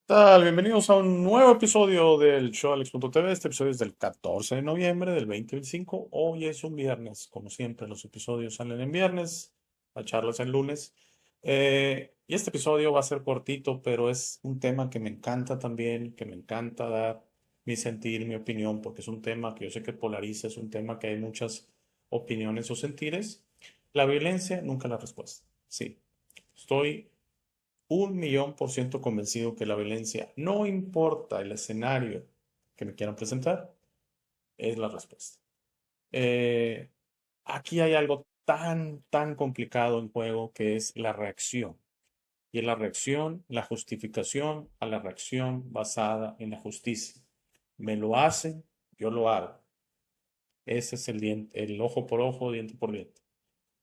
Tal? Bienvenidos a un nuevo episodio del show Alex.tv. Este episodio es del 14 de noviembre del 2025. Hoy es un viernes. Como siempre, los episodios salen en viernes, las charlas en lunes. Y este episodio va a ser cortito, pero es un tema que me encanta también, que me encanta dar mi sentir, mi opinión, porque es un tema que yo sé que polariza, es un tema que hay muchas opiniones o sentires. La violencia nunca es la respuesta. Sí, estoy 1.000.000% convencido que la violencia, no importa el escenario que me quieran presentar, es la respuesta. Eh, Aquí hay algo tan complicado en juego que es la reacción. Y es la reacción, la justificación a la reacción basada en la justicia. Me lo hacen, yo lo hago. Ese es el ojo por ojo, diente por diente.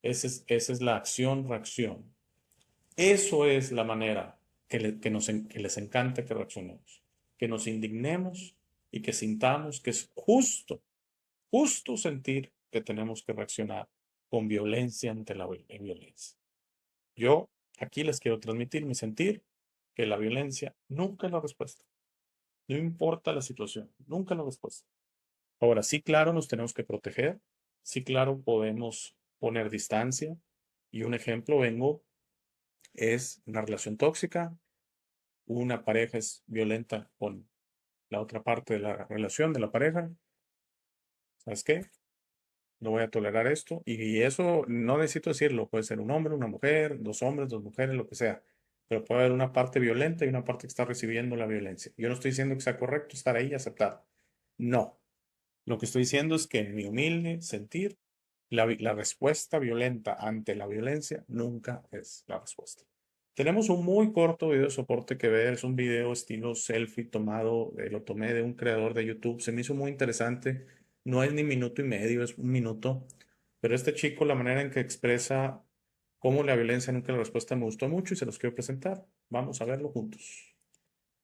Esa es la acción-reacción. Eso es la manera que les encanta que reaccionemos, que nos indignemos y que sintamos que es justo sentir que tenemos que reaccionar con violencia ante la violencia. Yo aquí les quiero transmitir mi sentir que la violencia nunca es la respuesta. No importa la situación, nunca es la respuesta. Ahora, sí, claro, nos tenemos que proteger. Sí, claro, podemos poner distancia. Y un ejemplo es una relación tóxica. Una pareja es violenta con la otra parte de la relación de la pareja. ¿Sabes qué? No voy a tolerar esto. Y eso no necesito decirlo. Puede ser un hombre, una mujer, dos hombres, dos mujeres, lo que sea. Pero puede haber una parte violenta y una parte que está recibiendo la violencia. Yo no estoy diciendo que sea correcto estar ahí y aceptar. No. Lo que estoy diciendo es que en mi humilde sentir, la respuesta violenta ante la violencia nunca es la respuesta. Tenemos un muy corto video de soporte que ver, es un video estilo selfie tomado, lo tomé de un creador de YouTube, se me hizo muy interesante, no es ni minuto y medio, es un minuto, pero este chico, la manera en que expresa cómo la violencia nunca es la respuesta me gustó mucho y se los quiero presentar. Vamos a verlo juntos.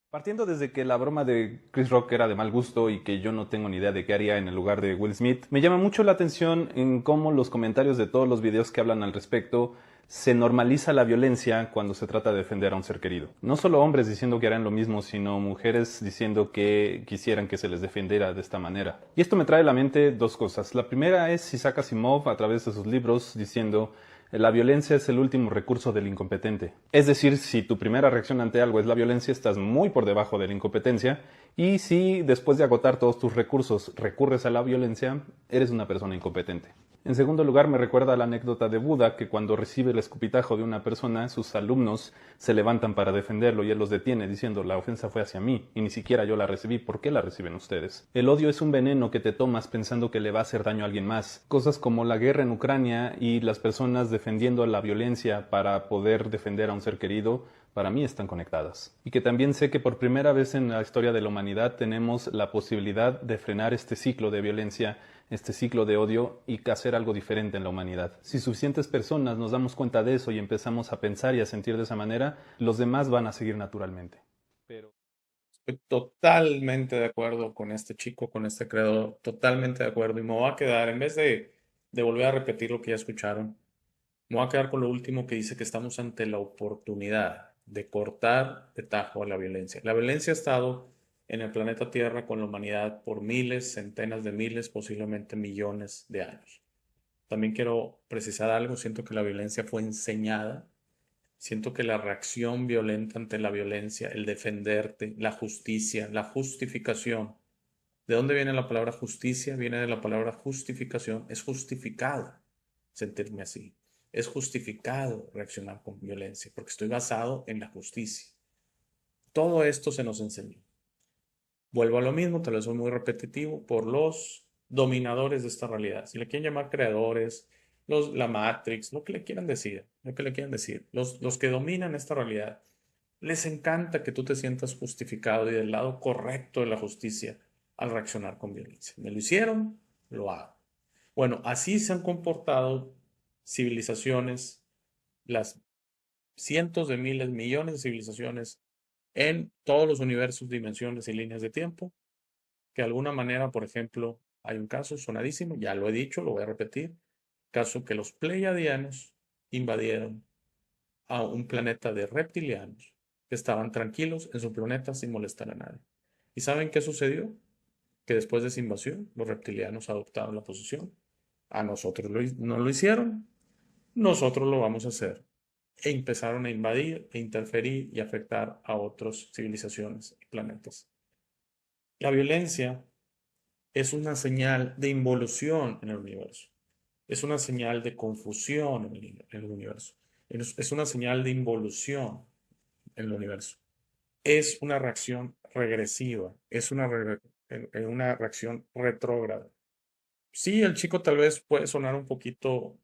Partiendo desde que la broma de Chris Rock era de mal gusto y que yo no tengo ni idea de qué haría en el lugar de Will Smith, me llama mucho la atención en cómo los comentarios de todos los videos que hablan al respecto se normaliza la violencia cuando se trata de defender a un ser querido. No solo hombres diciendo que harán lo mismo, sino mujeres diciendo que quisieran que se les defendiera de esta manera. Y esto me trae a la mente dos cosas. La primera es Isaac Asimov a través de sus libros diciendo la violencia es el último recurso del incompetente. Es decir, si tu primera reacción ante algo es la violencia, estás muy por debajo de la incompetencia. Y si después de agotar todos tus recursos recurres a la violencia, eres una persona incompetente. En segundo lugar, me recuerda la anécdota de Buda, que cuando recibe el escupitajo de una persona, sus alumnos se levantan para defenderlo y él los detiene diciendo, la ofensa fue hacia mí y ni siquiera yo la recibí, ¿por qué la reciben ustedes? El odio es un veneno que te tomas pensando que le va a hacer daño a alguien más. Cosas como la guerra en Ucrania y las personas defendiendo la violencia para poder defender a un ser querido, para mí están conectadas. Y que también sé que por primera vez en la historia de la humanidad tenemos la posibilidad de frenar este ciclo de violencia, este ciclo de odio y hacer algo diferente en la humanidad. Si suficientes personas nos damos cuenta de eso y empezamos a pensar y a sentir de esa manera, los demás van a seguir naturalmente. Pero Estoy totalmente de acuerdo con este chico, con este creador, totalmente de acuerdo. Y me voy a quedar, en vez de volver a repetir lo que ya escucharon, me voy a quedar con lo último que dice que estamos ante la oportunidad de cortar de tajo a la violencia. La violencia ha estado en el planeta Tierra con la humanidad por miles, centenas de miles, posiblemente millones de años. También quiero precisar algo, siento que la violencia fue enseñada. Siento que la reacción violenta ante la violencia, el defenderte, la justicia, la justificación. ¿De dónde viene la palabra justicia? Viene de la palabra justificación. Es justificado sentirme así. Es justificado reaccionar con violencia porque estoy basado en la justicia. Todo esto se nos enseñó. Vuelvo a lo mismo, tal vez soy muy repetitivo, por los dominadores de esta realidad. Si le quieren llamar creadores, la Matrix, lo que le quieran decir, lo que le quieran decir, los que dominan esta realidad, les encanta que tú te sientas justificado y del lado correcto de la justicia al reaccionar con violencia. Me lo hicieron, lo hago. Bueno, así se han comportado civilizaciones, las cientos de miles, millones de civilizaciones en todos los universos, dimensiones y líneas de tiempo que de alguna manera, por ejemplo, hay un caso sonadísimo, ya lo he dicho, lo voy a repetir, caso que los pleiadianos invadieron a un planeta de reptilianos que estaban tranquilos en su planeta sin molestar a nadie. ¿Y saben qué sucedió? Que después de esa invasión, los reptilianos adoptaron la posición. A nosotros no lo hicieron, nosotros lo vamos a hacer. E empezaron a invadir, e interferir y afectar a otras civilizaciones y planetas. La violencia es una señal de involución en el universo. Es una señal de confusión en el universo. Es una señal de involución en el universo. Es una reacción regresiva. Es una reacción retrógrada. Sí, el chico tal vez puede sonar un poquito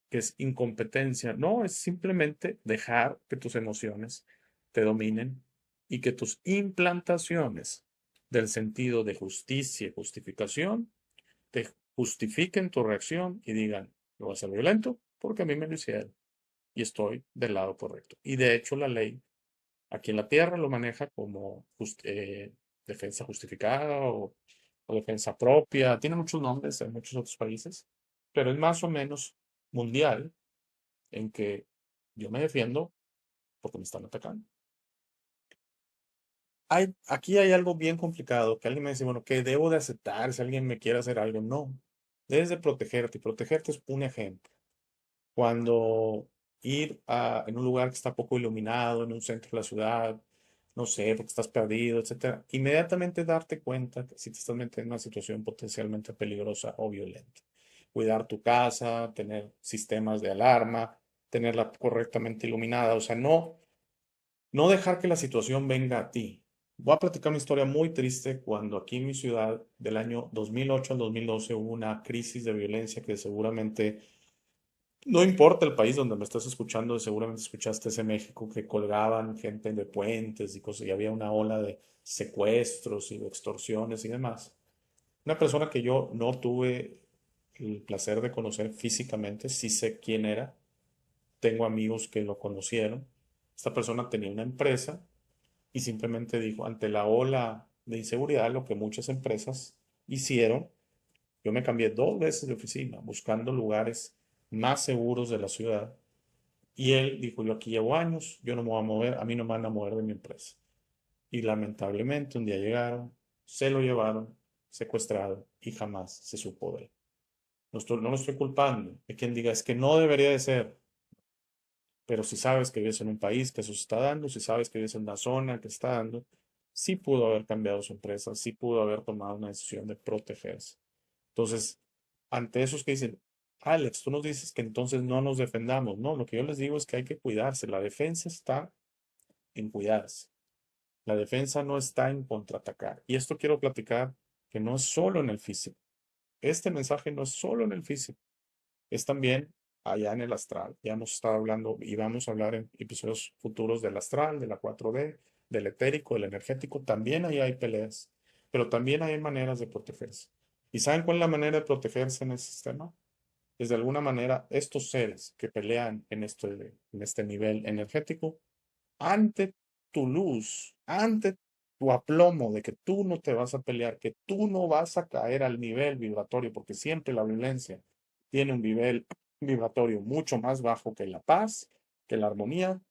que es incompetencia. No, es simplemente dejar que tus emociones te dominen y que tus implantaciones del sentido de justicia y justificación te justifiquen tu reacción y digan, lo voy a ser violento porque a mí me lo hicieron y estoy del lado correcto. Y de hecho la ley aquí en la Tierra lo maneja como defensa justificada o defensa propia. Tiene muchos nombres en muchos otros países, pero es más o menos mundial en que yo me defiendo porque me están atacando. Aquí hay algo bien complicado que alguien me dice, bueno, ¿qué debo de aceptar si alguien me quiere hacer algo? No, debes de protegerte y protegerte es un ejemplo. Cuando en un lugar que está poco iluminado, en un centro de la ciudad, no sé, porque estás perdido, etcétera, inmediatamente darte cuenta que si te estás metiendo en una situación potencialmente peligrosa o violenta. Cuidar tu casa, tener sistemas de alarma, tenerla correctamente iluminada, o sea, no dejar que la situación venga a ti. Voy a platicar una historia muy triste cuando aquí en mi ciudad del año 2008 al 2012 hubo una crisis de violencia que seguramente no importa el país donde me estás escuchando, seguramente escuchaste ese México que colgaban gente de puentes y cosas, y había una ola de secuestros y de extorsiones y demás. Una persona que yo no tuve el placer de conocer físicamente, sí sé quién era, tengo amigos que lo conocieron. Esta persona tenía una empresa y simplemente dijo, ante la ola de inseguridad, lo que muchas empresas hicieron, yo me cambié 2 veces de oficina buscando lugares más seguros de la ciudad. Y él dijo, yo aquí llevo años, yo no me voy a mover, a mí no me van a mover de mi empresa. Y lamentablemente un día llegaron, se lo llevaron, secuestrado y jamás se supo de él. No lo estoy culpando. Hay quien diga, es que no debería de ser. Pero si sabes que vives en un país que eso se está dando, si sabes que vives en una zona que está dando, sí pudo haber cambiado su empresa, sí pudo haber tomado una decisión de protegerse. Entonces, ante esos que dicen, Alex, tú nos dices que entonces no nos defendamos. No, lo que yo les digo es que hay que cuidarse. La defensa está en cuidarse. La defensa no está en contraatacar. Y esto quiero platicar que no es solo en el físico. Este mensaje no es solo en el físico, es también allá en el astral. Ya hemos estado hablando y vamos a hablar en episodios futuros del astral, de la 4D, del etérico, del energético. También ahí hay peleas, pero también hay maneras de protegerse. ¿Y saben cuál es la manera de protegerse en el sistema? Es de alguna manera estos seres que pelean en este nivel energético, ante tu luz, ante tu aplomo de que tú no te vas a pelear, que tú no vas a caer al nivel vibratorio, porque siempre la violencia tiene un nivel vibratorio mucho más bajo que la paz, que la armonía.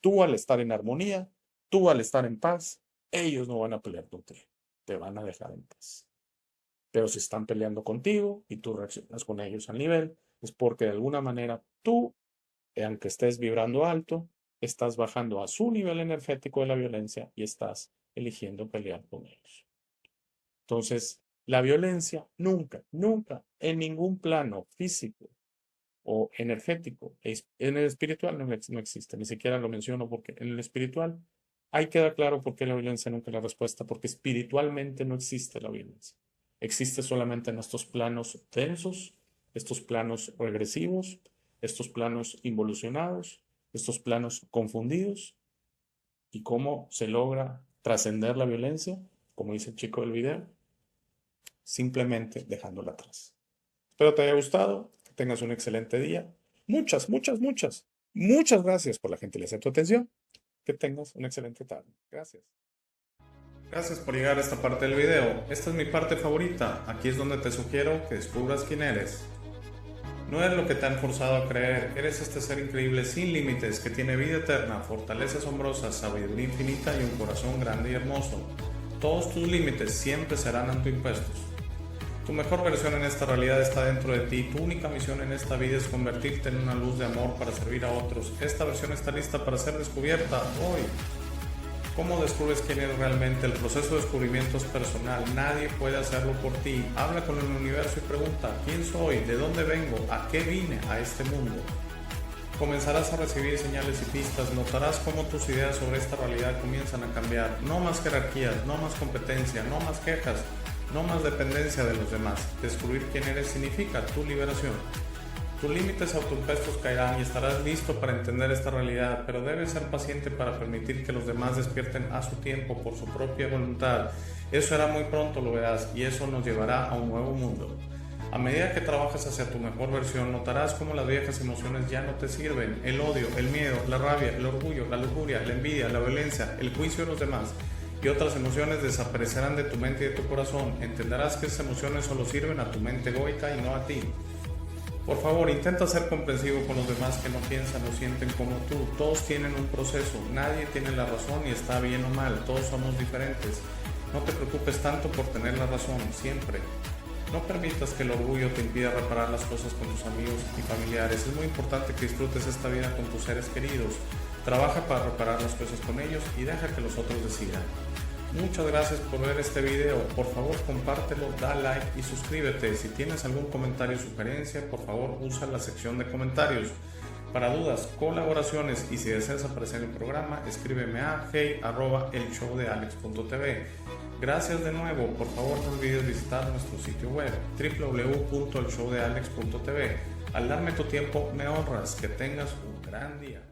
Tú al estar en armonía, tú al estar en paz, ellos no van a pelear contigo, te van a dejar en paz. Pero si están peleando contigo y tú reaccionas con ellos al nivel, es porque de alguna manera tú, aunque estés vibrando alto, estás bajando a su nivel energético de la violencia y estás eligiendo pelear con ellos. Entonces, la violencia nunca, nunca, en ningún plano físico o energético, en el espiritual no existe, ni siquiera lo menciono porque en el espiritual ahí queda claro por qué la violencia nunca es la respuesta, porque espiritualmente no existe la violencia. Existe solamente en estos planos densos, estos planos regresivos, estos planos involucionados, estos planos confundidos. ¿Y cómo se logra trascender la violencia? Como dice el chico del video, simplemente dejándola atrás. Espero te haya gustado, que tengas un excelente día. Muchas, muchas, muchas, muchas gracias por la gentileza de tu atención. Que tengas una excelente tarde. Gracias. Gracias por llegar a esta parte del video. Esta es mi parte favorita. Aquí es donde te sugiero que descubras quién eres. No eres lo que te han forzado a creer, eres este ser increíble sin límites que tiene vida eterna, fortaleza asombrosa, sabiduría infinita y un corazón grande y hermoso. Todos tus límites siempre serán autoimpuestos. Tu mejor versión en esta realidad está dentro de ti. Tu única misión en esta vida es convertirte en una luz de amor para servir a otros. Esta versión está lista para ser descubierta hoy. ¿Cómo descubres quién eres realmente? El proceso de descubrimiento es personal. Nadie puede hacerlo por ti. Habla con el universo y pregunta: ¿quién soy? ¿De dónde vengo? ¿A qué vine a este mundo? Comenzarás a recibir señales y pistas. Notarás cómo tus ideas sobre esta realidad comienzan a cambiar. No más jerarquías, no más competencia, no más quejas. No más dependencia de los demás. Descubrir quién eres significa tu liberación. Tus límites autoimpuestos caerán y estarás listo para entender esta realidad, pero debes ser paciente para permitir que los demás despierten a su tiempo por su propia voluntad. Eso será muy pronto, lo verás, y eso nos llevará a un nuevo mundo. A medida que trabajas hacia tu mejor versión, notarás cómo las viejas emociones ya no te sirven. El odio, el miedo, la rabia, el orgullo, la lujuria, la envidia, la violencia, el juicio de los demás y otras emociones desaparecerán de tu mente y de tu corazón. Entenderás que esas emociones solo sirven a tu mente egoica y no a ti. Por favor, intenta ser comprensivo con los demás que no piensan o sienten como tú. Todos tienen un proceso, nadie tiene la razón y está bien o mal, todos somos diferentes. No te preocupes tanto por tener la razón, siempre. No permitas que el orgullo te impida reparar las cosas con tus amigos y familiares. Es muy importante que disfrutes esta vida con tus seres queridos. Trabaja para reparar las cosas con ellos y deja que los otros decidan. Muchas gracias por ver este video. Por favor, compártelo, da like y suscríbete. Si tienes algún comentario o sugerencia, por favor usa la sección de comentarios. Para dudas, colaboraciones y si deseas aparecer en el programa, escríbeme a hey@elshowdealex.tv. Gracias de nuevo. Por favor, no olvides visitar nuestro sitio web www.elshowdealex.tv. Al darme tu tiempo, me honras. Que tengas un gran día.